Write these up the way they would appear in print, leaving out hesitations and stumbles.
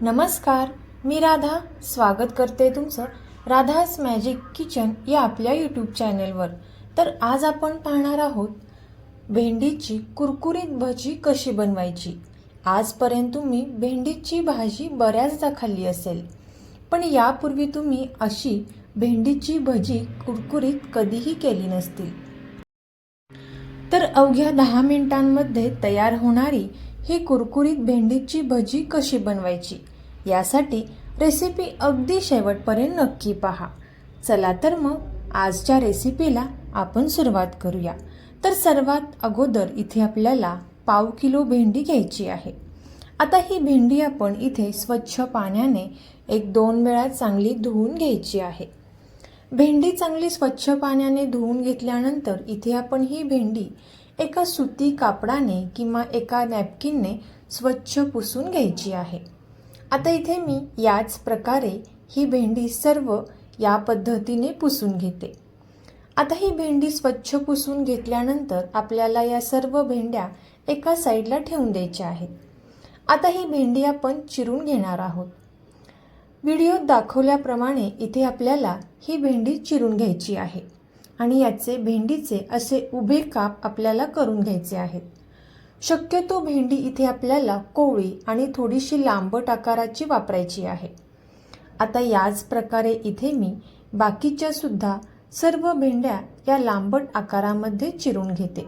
नमस्कार, मी राधा स्वागत करते तुमचं राधास मॅजिक किचन या आपल्या यूट्यूब चॅनेलवर। तर आज आपण पाहणार आहोत भेंडीची कुरकुरीत भजी कशी बनवायची। आजपर्यंत तुम्ही भेंडीची भाजी बऱ्याचदा खाल्ली असेल, पण यापूर्वी तुम्ही अशी भेंडीची भजी कुरकुरीत कधीही केली नसतील। तर अवघ्या 10 मिनिटांमध्ये तयार होणारी ही कुरकुरीत भेंडीची भजी कशी बनवायची यासाठी रेसिपी अगदी शेवटपर्यंत नक्की पहा। चला तर मग आजच्या रेसिपीला आपण सुरुवात करूया। तर सर्वात अगोदर इथे आपल्याला पाव किलो भेंडी घ्यायची आहे। आता ही भेंडी आपण इथे स्वच्छ पाण्याने 1-2 वेळा चांगली धुवून घ्यायची आहे। भेंडी चांगली स्वच्छ पाण्याने धुवून घेतल्यानंतर इथे आपण ही भेंडी एका सुती कापडाने किंवा एका नॅपकिनने स्वच्छ पुसून घ्यायची आहे। आता इथे मी याच प्रकारे ही भेंडी सर्व या पद्धतीने पुसून घेते। आता ही भेंडी स्वच्छ पुसून घेतल्यानंतर आपल्याला या सर्व भेंड्या एका साईडला ठेवून द्यायच्या आहेत। आता ही भेंडी आपण चिरून घेणार आहोत। व्हिडिओत दाखवल्याप्रमाणे इथे आपल्याला ही भेंडी चिरून घ्यायची आहे आणि याचे भेंडीचे असे उभे काप आपल्याला करून घ्यायचे आहेत। शक्यतो भेंडी इथे आपल्याला कोवळी आणि थोडीशी लांबट आकाराची वापरायची आहे। आता याच प्रकारे इथे मी बाकीच्या सुद्धा सर्व भेंड्या या लांबट आकारामध्ये चिरून घेते।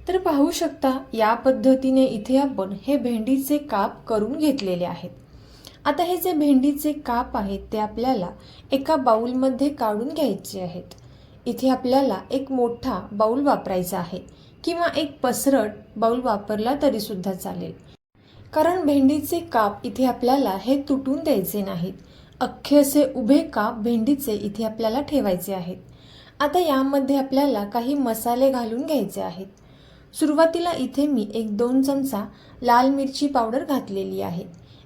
तर पाहू शकता या पद्धतीने इथे आपण हे भेंडीचे काप करून घेतलेले आहेत। आता हे जे भेंडीचे काप आहेत ते आपल्याला एका बाउलमध्ये काढून घ्यायचे आहेत। इथे आपल्याला एक मोठा बाउल वापरायचा आहे किंवा एक पसरट बाउल वापरला तरी सुद्धा चालेल, कारण भेंडीचे काप इथे आपल्याला हे तुटून द्यायचे नाहीत। अख्खे असे उभे काप भेंडीचे इथे आपल्याला ठेवायचे आहेत। आता यामध्ये आपल्याला काही मसाले घालून घ्यायचे आहेत। सुरुवातीला इथे मी 1-2 चमचा लाल मिरची पावडर घातलेली आहे,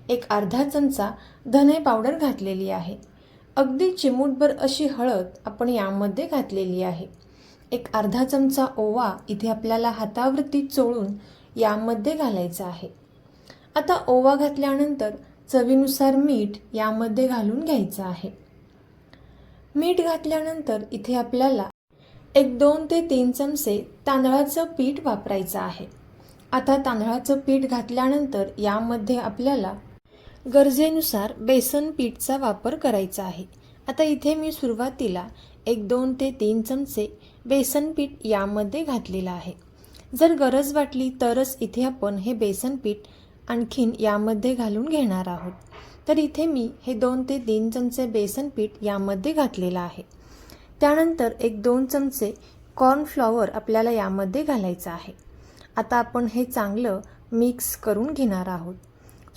एक अर्धा चमचा धने पावडर घातलेली आहे, अगदी चिमूटभर अशी हळद आपण यामध्ये घातलेली आहे, एक अर्धा चमचा ओवा इथे आपल्याला हातावरती चोळून यामध्ये घालायचा आहे। आता ओवा घातल्यानंतर चवीनुसार मीठ यामध्ये घालून घ्यायचं आहे। मीठ घातल्यानंतर इथे आपल्याला 1-2 ते 3 चमचे तांदळाचं पीठ वापरायचं आहे। आता तांदळाचं पीठ घातल्यानंतर यामध्ये आपल्याला गरजेनुसार बेसन पीठचा वापर करायचा आहे। आता इथे मी सुरुवातीला 1-2 ते 3 चमचे बेसन पीठ यामध्ये घातलेलं आहे। जर गरज वाटली तरच इथे आपण हे बेसन पीठ आणखीन यामध्ये घालून घेणार आहोत। तर इथे मी हे 2 ते 3 चमचे बेसन पीठ यामध्ये घातलेलं आहे। त्यानंतर 1-2 चमचे कॉर्नफ्लॉवर आपल्याला यामध्ये घालायचं आहे। आता आपण हे चांगलं मिक्स करून घेणार आहोत।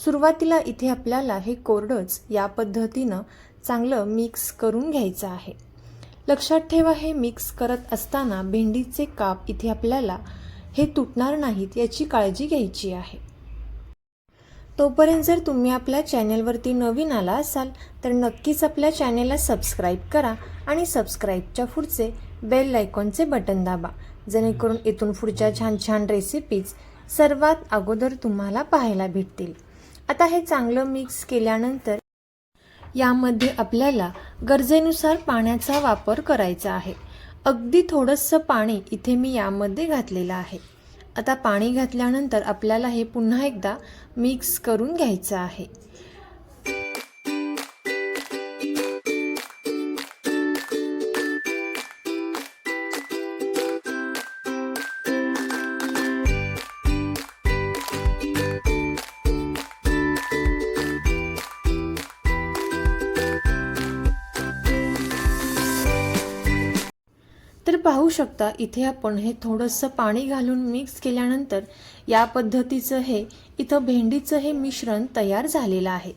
सुरुवातीला इथे आपल्याला हे कोरडंच या पद्धतीनं चांगलं मिक्स करून घ्यायचं आहे। लक्षात ठेवा, हे मिक्स करत असताना भेंडीचे काप इथे आपल्याला हे तुटणार नाहीत याची काळजी घ्यायची आहे। तोपर्यंत जर तुम्ही आपल्या चॅनेलवरती नवीन आला असाल तर नक्कीच आपल्या चॅनेलला सबस्क्राईब करा आणि सबस्क्राईबच्या पुढचे बेल आयकॉनचे बटन दाबा, जेणेकरून इथून पुढच्या छान छान रेसिपीज सर्वात अगोदर तुम्हाला पाहायला भेटतील। आता हे चांगलं मिक्स केल्यानंतर यामध्ये आपल्याला गरजेनुसार पाण्याचा वापर करायचा आहे। अगदी थोडंसं पाणी इथे मी यामध्ये घातलेलं आहे। आता पाणी घातल्यानंतर आपल्याला हे पुन्हा एकदा मिक्स करून घ्यायचं आहे। तर पाहू शकता इथे आपण हे थोडंसं पाणी घालून मिक्स केल्यानंतर या पद्धतीचं हे इथं भेंडीचं हे मिश्रण तयार झालेलं आहे।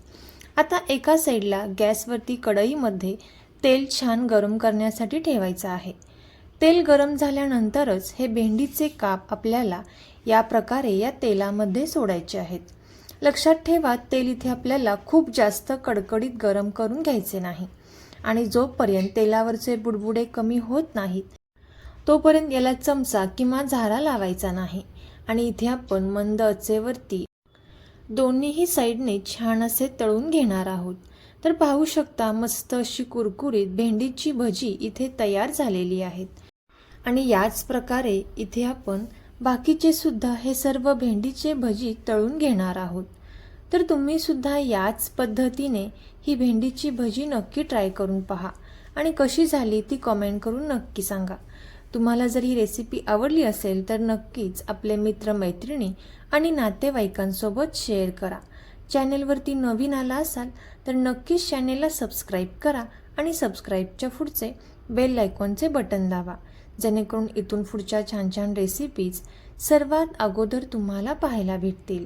आता एका साईडला गॅसवरती कढईमध्ये तेल छान गरम करण्यासाठी ठेवायचं आहे। तेल गरम झाल्यानंतरच हे भेंडीचे काप आपल्याला या प्रकारे या तेलामध्ये सोडायचे आहेत. लक्षात ठेवा, तेल इथे आपल्याला खूप जास्त कडकडीत गरम करून घ्यायचे नाही आणि जोपर्यंत तेलावरचे बुडबुडे कमी होत नाहीत तोपर्यंत याला चमचा किंवा झारा लावायचा नाही. आणि इथे आपण मंद आचेवरती दोन्हीही साईडने छान असे तळून घेणार आहोत. तर पाहू शकता, मस्त अशी कुरकुरीत भेंडीची भजी इथे तयार झालेली आहेत. आणि याच प्रकारे इथे आपण बाकीचे सुद्धा हे सर्व भेंडीचे भजी तळून घेणार आहोत. तर तुम्ही सुद्धा याच पद्धतीने ही भेंडीची भजी नक्की ट्राय करून पहा आणि कशी झाली ती कमेंट करून नक्की सांगा. तुम्हाला जर ही रेसिपी आवडली असेल तर नक्कीच आपले मित्रमैत्रिणी आणि नातेवाईकांसोबत शेअर करा. चॅनेलवरती नवीन आला असाल तर नक्कीच चॅनेलला सबस्क्राईब करा आणि सबस्क्राईबच्या पुढचे बेल आयकॉनचे बटन दाबा, जेणेकरून इथून पुढच्या छान छान रेसिपीज सर्वात अगोदर तुम्हाला पाहायला भेटतील.